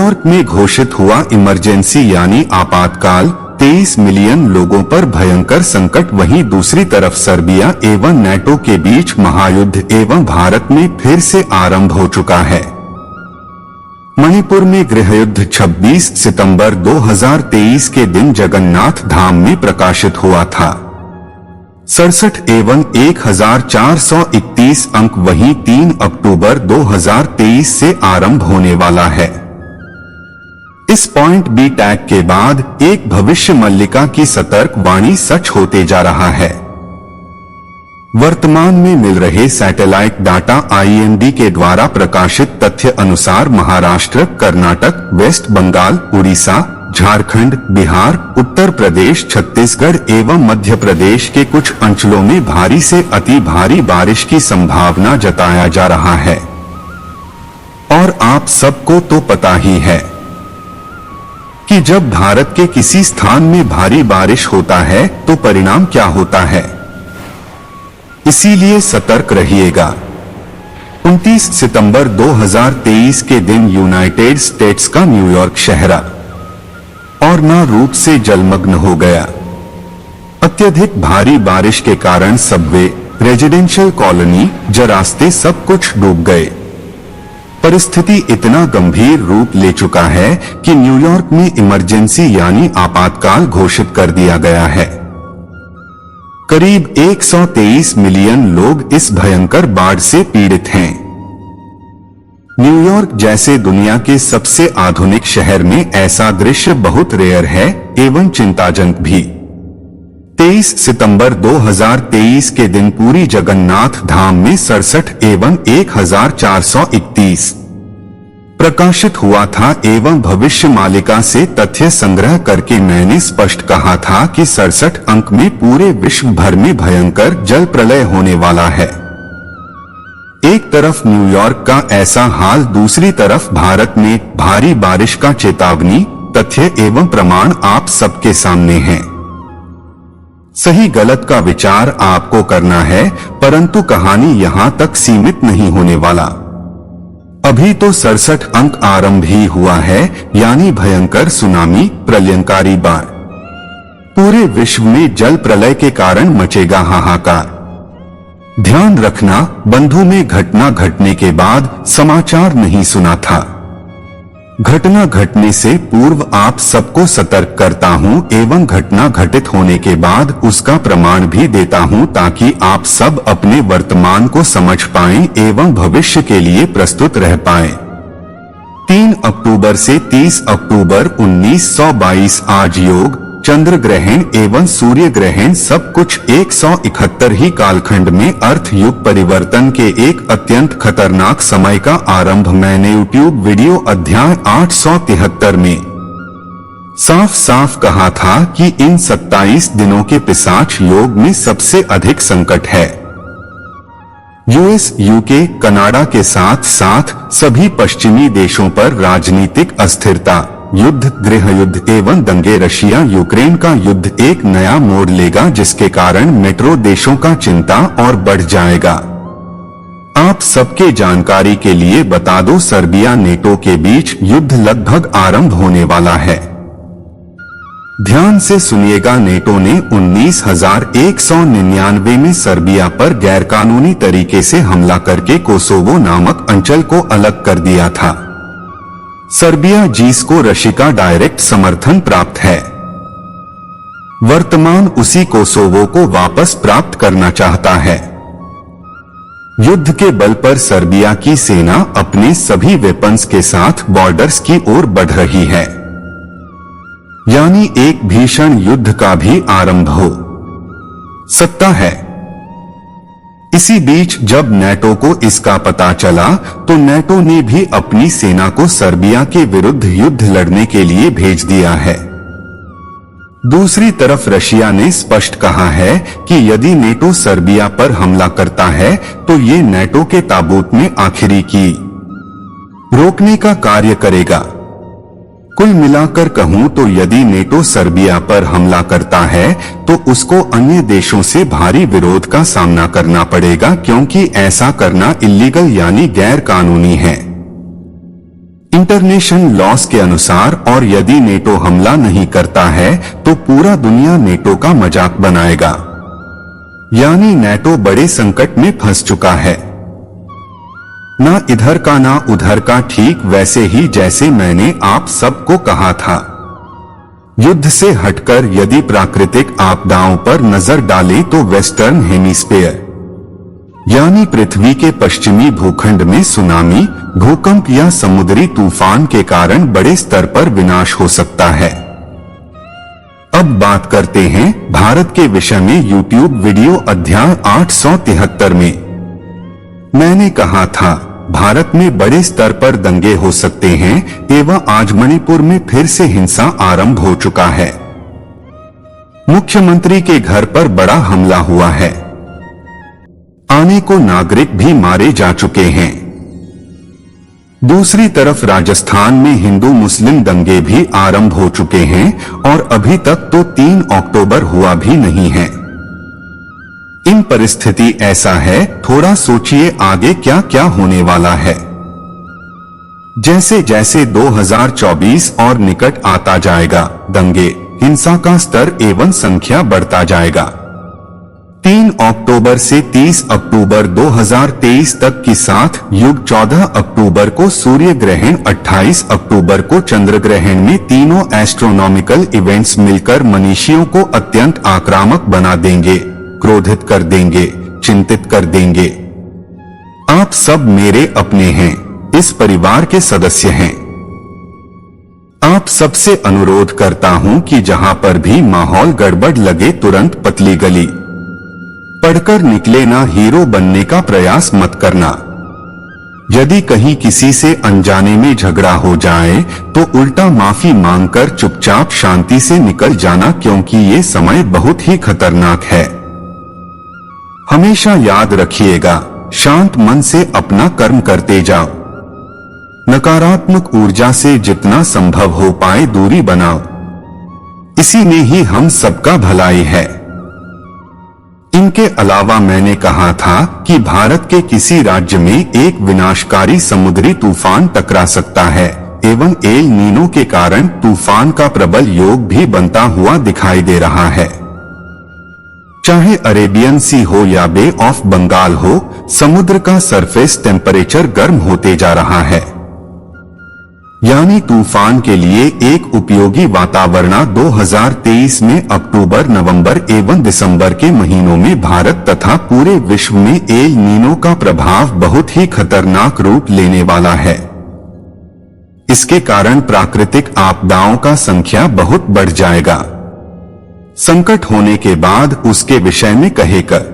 New York में घोषित हुआ इमरजेंसी यानी आपातकाल। 23 मिलियन लोगों पर भयंकर संकट। वहीं दूसरी तरफ सर्बिया एवं नाटो के बीच महायुद्ध एवं भारत में फिर से आरंभ हो चुका है। मणिपुर में गृहयुद्ध 26 सितंबर 2023 के दिन जगन्नाथ धाम में प्रकाशित हुआ था। 67 एवं 1431 अंक। वहीं 3 अक्टूबर 2023 से आरंभ होने वाला है। इस पॉइंट बी टैग के बाद एक भविष्य मल्लिका की सतर्क वाणी सच होते जा रहा है। वर्तमान में मिल रहे सैटेलाइट डाटा IMD के द्वारा प्रकाशित तथ्य अनुसार महाराष्ट्र, कर्नाटक, वेस्ट बंगाल, उड़ीसा, झारखंड, बिहार, उत्तर प्रदेश, छत्तीसगढ़ एवं मध्य प्रदेश के कुछ अंचलों में भारी से अति भारी बारिश की संभावना जताया जा रहा है। और आप सबको तो पता ही है कि जब भारत के किसी स्थान में भारी बारिश होता है तो परिणाम क्या होता है। इसीलिए सतर्क रहिएगा। 29 सितंबर 2023 के दिन यूनाइटेड स्टेट्स का न्यूयॉर्क शहर और न रूप से जलमग्न हो गया। अत्यधिक भारी बारिश के कारण सबवे, रेजिडेंशियल कॉलोनी, रास्ते सब कुछ डूब गए। परिस्थिति इतना गंभीर रूप ले चुका है कि न्यूयॉर्क में इमरजेंसी यानी आपातकाल घोषित कर दिया गया है। करीब 123 मिलियन लोग इस भयंकर बाढ़ से पीड़ित हैं। न्यूयॉर्क जैसे दुनिया के सबसे आधुनिक शहर में ऐसा दृश्य बहुत रेयर है एवं चिंताजनक भी। 23 सितंबर 2023 के दिन पूरी जगन्नाथ धाम में 67 एवं 1431 प्रकाशित हुआ था एवं भविष्य मालिका से तथ्य संग्रह करके मैंने स्पष्ट कहा था कि 67 अंक में पूरे विश्व भर में भयंकर जल प्रलय होने वाला है। एक तरफ न्यूयॉर्क का ऐसा हाल, दूसरी तरफ भारत में भारी बारिश का चेतावनी, तथ्य एवं प्रमाण आप सबके सामने हैं। सही गलत का विचार आपको करना है, परंतु कहानी यहाँ तक सीमित नहीं होने वाला। अभी तो 67 अंक आरंभ ही हुआ है, यानी भयंकर सुनामी, प्रलयंकारी बाढ़। पूरे विश्व में जल प्रलय के कारण मचेगा हाहाकार। ध्यान रखना, बंधु में घटना घटने के बाद समाचार नहीं सुना था। घटना घटने से पूर्व आप सबको सतर्क करता हूं एवं घटना घटित होने के बाद उसका प्रमाण भी देता हूं ताकि आप सब अपने वर्तमान को समझ पाएं एवं भविष्य के लिए प्रस्तुत रह पाएं। 3 अक्टूबर से 30 अक्टूबर 1922 आज योग, चंद्र ग्रहण एवं सूर्य ग्रहण सब कुछ 171 ही कालखंड में अर्थ युग परिवर्तन के एक अत्यंत खतरनाक समय का आरंभ। मैंने यूट्यूब वीडियो अध्याय 873 में साफ साफ कहा था कि इन 27 दिनों के पिशाच योग में सबसे अधिक संकट है। US, UK, कनाडा के साथ साथ सभी पश्चिमी देशों पर राजनीतिक अस्थिरता, युद्ध, गृह युद्ध एवं दंगे, रशिया यूक्रेन का युद्ध एक नया मोड़ लेगा जिसके कारण मेट्रो देशों का चिंता और बढ़ जाएगा। आप सबके जानकारी के लिए बता दो, सर्बिया नेटो के बीच युद्ध लगभग आरंभ होने वाला है। ध्यान से सुनिएगा, नेटो ने 19,199 में सर्बिया पर गैरकानूनी तरीके से हमला करके कोसोवो नामक अंचल को अलग कर दिया था। सर्बिया जिसको रशिया का डायरेक्ट समर्थन प्राप्त है, वर्तमान उसी कोसोवो को वापस प्राप्त करना चाहता है। युद्ध के बल पर सर्बिया की सेना अपने सभी वेपन्स के साथ बॉर्डर्स की ओर बढ़ रही है, यानी एक भीषण युद्ध का भी आरंभ हो सकता है। इसी बीच जब नाटो को इसका पता चला तो नाटो ने भी अपनी सेना को सर्बिया के विरुद्ध युद्ध लड़ने के लिए भेज दिया है। दूसरी तरफ रशिया ने स्पष्ट कहा है कि यदि नाटो सर्बिया पर हमला करता है तो ये नाटो के ताबूत में आखिरी की रोकने का कार्य करेगा। कुल मिलाकर कहूं तो यदि नाटो सर्बिया पर हमला करता है तो उसको अन्य देशों से भारी विरोध का सामना करना पड़ेगा, क्योंकि ऐसा करना इल्लीगल यानी गैर कानूनी है। इंटरनेशनल लॉस के अनुसार और यदि नेटो हमला नहीं करता है तो पूरा दुनिया नेटो का मजाक बनाएगा। यानी नेटो बड़े संकट में फंस चुका है। ना इधर का ना उधर का, ठीक वैसे ही जैसे मैंने आप सबको कहा था। युद्ध से हटकर यदि प्राकृतिक आपदाओं पर नजर डालें तो वेस्टर्न हेमिस्फीयर यानी पृथ्वी के पश्चिमी भूखंड में सुनामी, भूकंप या समुद्री तूफान के कारण बड़े स्तर पर विनाश हो सकता है। अब बात करते हैं भारत के विषय में। यूट्यूब वीडियो अध्याय 873 में मैंने कहा था भारत में बड़े स्तर पर दंगे हो सकते हैं एवं आज मणिपुर में फिर से हिंसा आरंभ हो चुका है। मुख्यमंत्री के घर पर बड़ा हमला हुआ है। आने को नागरिक भी मारे जा चुके हैं। दूसरी तरफ राजस्थान में हिंदू मुस्लिम दंगे भी आरंभ हो चुके हैं और अभी तक तो 3 अक्टूबर हुआ भी नहीं है। इन परिस्थिति ऐसा है, थोड़ा सोचिए आगे क्या क्या होने वाला है। जैसे जैसे 2024 और निकट आता जाएगा, दंगे, हिंसा का स्तर एवं संख्या बढ़ता जाएगा। 3 अक्टूबर से 30 अक्टूबर 2023 तक की साथ युग 14 अक्टूबर को सूर्य ग्रहण, 28 अक्टूबर को चंद्र ग्रहण में तीनों एस्ट्रोनॉमिकल इवेंट्स मिलकर मनुष्यों को अत्यंत आक्रामक बना देंगे, क्रोधित कर देंगे, चिंतित कर देंगे। आप सब मेरे अपने हैं, इस परिवार के सदस्य हैं। आप सबसे अनुरोध करता हूं कि जहां पर भी माहौल गड़बड़ लगे तुरंत पतली गली पढ़कर निकले, ना हीरो बनने का प्रयास मत करना। यदि कहीं किसी से अनजाने में झगड़ा हो जाए तो उल्टा माफी मांगकर चुपचाप शांति से निकल जाना, क्योंकि ये समय बहुत ही खतरनाक है। हमेशा याद रखिएगा, शांत मन से अपना कर्म करते जाओ। नकारात्मक ऊर्जा से जितना संभव हो पाए दूरी बनाओ। इसी में ही हम सबका भलाई है। इनके अलावा मैंने कहा था कि भारत के किसी राज्य में एक विनाशकारी समुद्री तूफान टकरा सकता है एवं एल नीनो के कारण तूफान का प्रबल योग भी बनता हुआ दिखाई दे रहा है। चाहे अरेबियन सी हो या बे ऑफ बंगाल हो, समुद्र का सरफेस टेम्परेचर गर्म होते जा रहा है। यानी तूफान के लिए एक उपयोगी वातावरण 2023 में अक्टूबर, नवंबर एवं दिसंबर के महीनों में भारत तथा पूरे विश्व में एल नीनो का प्रभाव बहुत ही खतरनाक रूप लेने वाला है। इसके कारण प्राकृतिक आपदाओं का संख्या बहुत बढ़ जाएगा। संकट होने के बाद उसके विषय में कहेकर